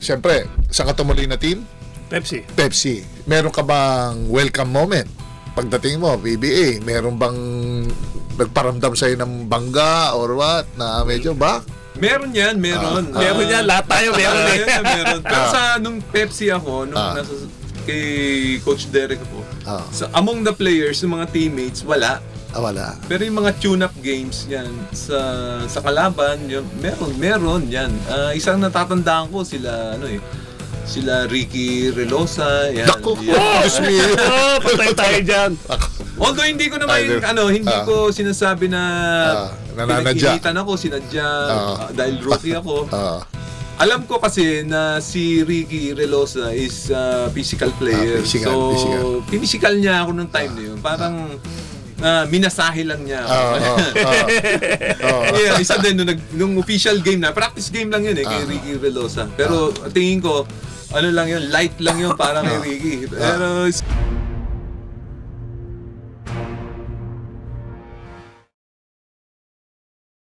Siyempre, sa katumuli na team? Pepsi. Meron ka bang welcome moment? Pagdating mo, PBA, meron bang nagparamdam sa'yo ng bangga or what? Na medyo ba? Meron yan. Meron yan. Lahat tayo meron. Pero sa nung Pepsi ako, nung nasa kay Coach Derek ako, among the players, yung mga teammates, wala. Wala. Pero yung mga tune-up games yan, sa kalaban, yun, meron yan. Isang natatandaan ko sila, sila Ricky Relosa, yan. Naku! Patay tayo dyan. Although hindi ko naman, hindi ko sinasabi na pinag-initan ako, sinadya, dahil rookie ako. Alam ko kasi na si Ricky Relosa is physical player. Physical niya ako nung time na yun. Parang minasahe lang niya ako. Isa din, nung official game na, practice game lang yun kay Ricky Relosa. Pero tingin ko, light lang yun, parang kay Ricky. Pero